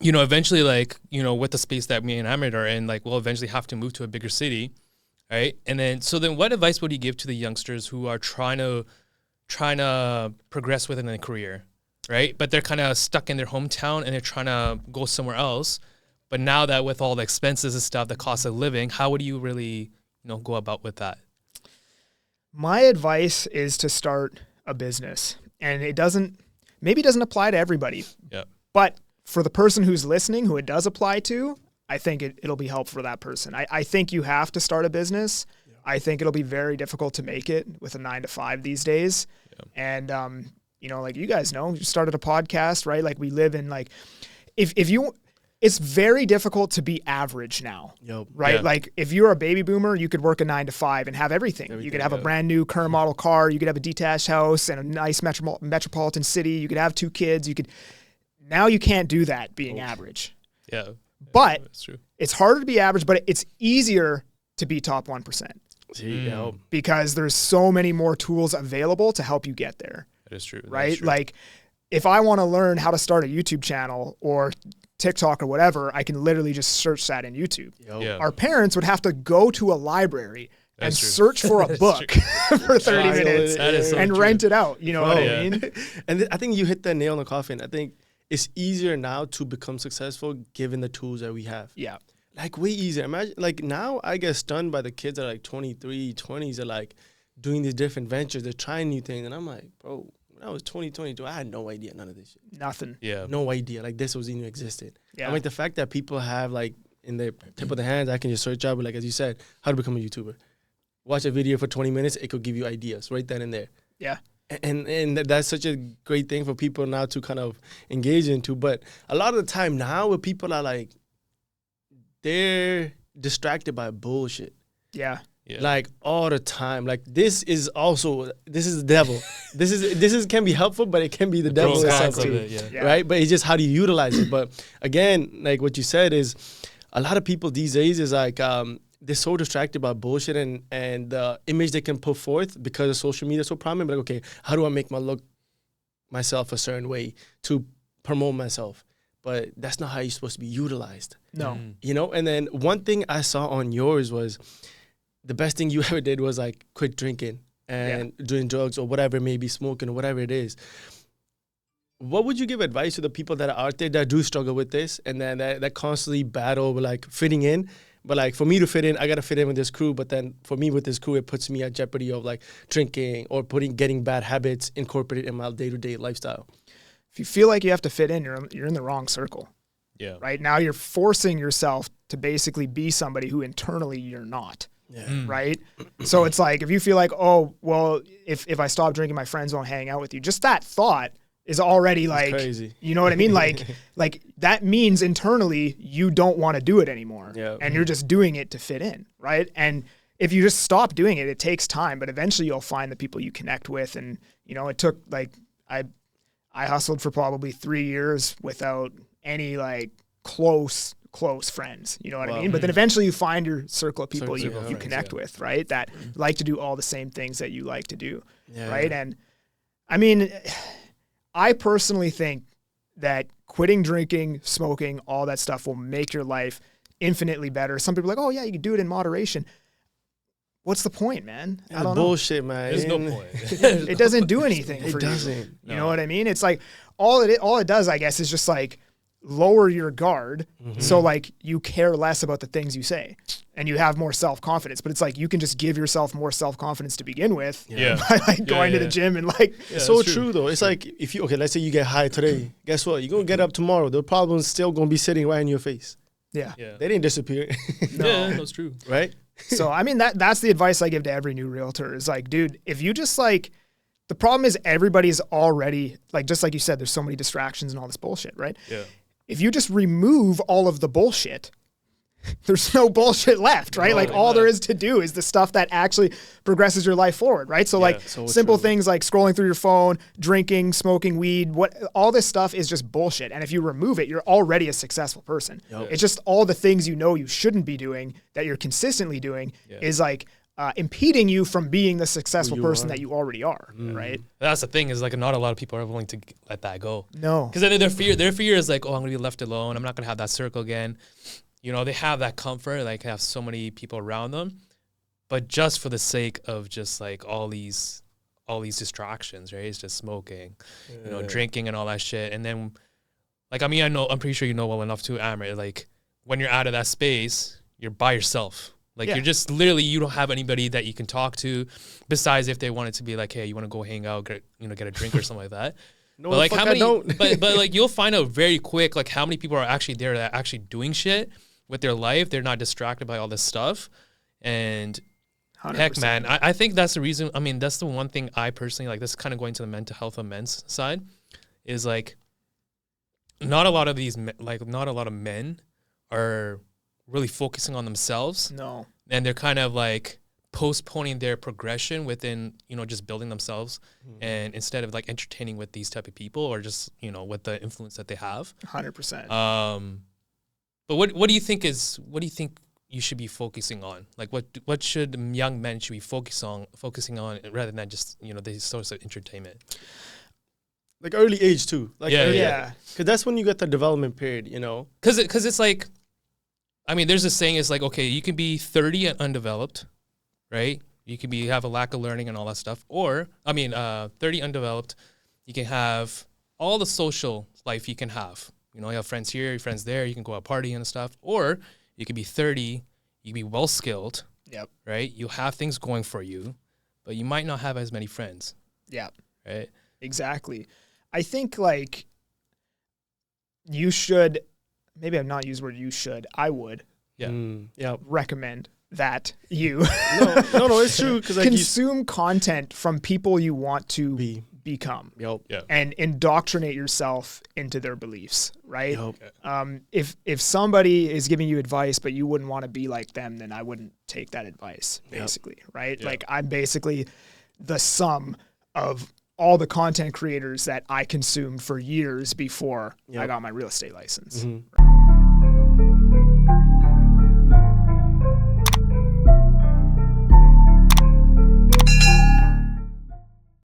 eventually, like, with the space that me and Ahmed are in, like, we'll eventually have to move to a bigger city, right? And then, what advice would you give to the youngsters who are trying to progress within their career, right? But they're kind of stuck in their hometown and they're trying to go somewhere else. But now that with all the expenses and stuff, the cost of living, how would you really, go about with that? My advice is to start a business, and it doesn't apply to everybody. Yeah. But for the person who's listening, who it does apply to, I think it'll be helpful for that person. I think you have to start a business. Yeah. I think it'll be very difficult to make it with a 9-to-5 these days. Yeah. And, like you guys know, you started a podcast, right? Like we live in it's very difficult to be average now, right? Yeah. Like if you're a baby boomer, you could work a 9-to-5 and have everything. You could have a brand new current model car. You could have a detached house and a nice metropolitan city. You could have 2 kids. Now you can't do that being average. Yeah. But that's true. It's harder to be average, but it's easier to be top 1%. Because there's so many more tools available to help you get there. That is true. Right? True. Like if I want to learn how to start a YouTube channel or TikTok or whatever, I can literally just search that in YouTube. Yeah. Our parents would have to go to a library and search for a book for 30 minutes and rent it out. You know what I mean? And I think you hit the nail on the coffin. I think it's easier now to become successful given the tools that we have. Yeah. Like way easier. Imagine, like now I get stunned by the kids that are like 23, 20s are like doing these different ventures. They're trying new things. And I'm like, bro, when I was 22, I had no idea none of this shit. Nothing. Yeah. No idea. Like this was even existed. Yeah. I mean, the fact that people have like in the tip of the hands, I can just search up, like as you said, how to become a YouTuber. Watch a video for 20 minutes, it could give you ideas right then and there. Yeah. And that's such a great thing for people now to kind of engage into. But a lot of the time now where people are like, they're distracted by bullshit. Yeah. Like all the time. Like this is the devil. this can be helpful, but it can be the devil itself too. Right? But it's just how do you utilize it? But again, like what you said is a lot of people these days is like they're so distracted by bullshit and the image they can put forth because of social media is so prominent. But like, okay, how do I make myself a certain way to promote myself? But that's not how you're supposed to be utilized. No. And then one thing I saw on yours was the best thing you ever did was like quit drinking and doing drugs or whatever it may be, smoking or whatever it is. What would you give advice to the people that are out there that do struggle with this and then that constantly battle with like fitting in? But like for me to fit in, I got to fit in with this crew. But then for me with this crew, it puts me at jeopardy of like drinking or getting bad habits incorporated in my day-to-day lifestyle. If you feel like you have to fit in, you're in the wrong circle. Yeah. Right now you're forcing yourself to basically be somebody who internally you're not. Yeah. Right. So it's like, if you feel like, oh, well, if I stop drinking, my friends won't hang out with you. Just that thought is already like, crazy. You know what I mean? Like that means internally you don't want to do it anymore. Yeah. And you're just doing it to fit in. Right. And if you just stop doing it, it takes time, but eventually you'll find the people you connect with. And, it took like, I hustled for probably 3 years without any like close friends, you know what I mean? But then eventually you find your circle of people you connect with, right? That like to do all the same things that you like to do, right? And I mean, I personally think that quitting drinking, smoking, all that stuff will make your life infinitely better. Some people are like, oh yeah, you can do it in moderation. What's the point, man? I don't know. Bullshit, man. There's no point. It doesn't do anything for you. It doesn't. You know what I mean? It's like all it does, I guess, is just like lower your guard. Mm-hmm. So like you care less about the things you say and you have more self-confidence. But it's like you can just give yourself more self-confidence to begin with by like going to the gym and like. It's so true though. It's like if you, let's say you get high today. Guess what? You're going to get up tomorrow. The problem's still going to be sitting right in your face. Yeah. They didn't disappear. No. Yeah, that's true. Right? So, I mean, that's the advice I give to every new realtor is like, dude, if you just like, the problem is everybody's already, like, just like you said, there's so many distractions and all this bullshit, right? Yeah. If you just remove all of the bullshit, there's no bullshit left, right? Like all there is to do is the stuff that actually progresses your life forward, right? So like simple things like scrolling through your phone, drinking, smoking weed, all this stuff is just bullshit. And if you remove it, you're already a successful person. It's just all the things you know you shouldn't be doing that you're consistently doing is like impeding you from being the successful person that you already are, right? That's the thing is like not a lot of people are willing to let that go. No. Because then their fear is like, oh, I'm going to be left alone. I'm not going to have that circle again. You know, they have that comfort, like have so many people around them, but just for the sake of just like all these distractions, right? It's just smoking, you know, drinking and all that shit. And then like, I mean, I'm pretty sure you know well enough too, Amrit, like when you're out of that space, you're by yourself. Like you're just literally, you don't have anybody that you can talk to besides if they wanted to be like, hey, you want to go hang out, get a drink or something like that. No, but like fuck, how many, I don't. but like you'll find out very quick, like how many people are actually there that are actually doing shit with their life. They're not distracted by all this stuff. And 100%. Heck, man, I think that's the reason. I mean, that's the one thing I personally like. This is kind of going to the mental health of men's side is like, not a lot of men are really focusing on themselves. No. And they're kind of like postponing their progression within, you know, just building themselves and instead of like entertaining with these type of people or just, you know, with the influence that they have. 100%. But what do you think you should be focusing on? Like what should young men should be focusing on rather than just, you know, these sorts of entertainment? Like early age too. Like yeah. Because that's when you get the development period, you know. Because it's like, I mean, there's a saying, it's like, okay, you can be 30 and undeveloped, right? You can have a lack of learning and all that stuff. Or, 30 undeveloped, you can have all the social life you can have. You know, you have friends here, your friends there, you can go out partying and stuff. Or you can be 30, you can be well-skilled, right? You'll have things going for you, but you might not have as many friends. Yeah. Right? Exactly. I think, like, you should... Maybe I've not used the word you should. I would. Yeah. Recommend that you no, it's true because like consume content from people you want to become. Yep. Yeah. And indoctrinate yourself into their beliefs, right? Yep. If somebody is giving you advice but you wouldn't want to be like them, then I wouldn't take that advice, basically, right? Yep. Like I'm basically the sum of all the content creators that I consumed for years before I got my real estate license. Mm-hmm.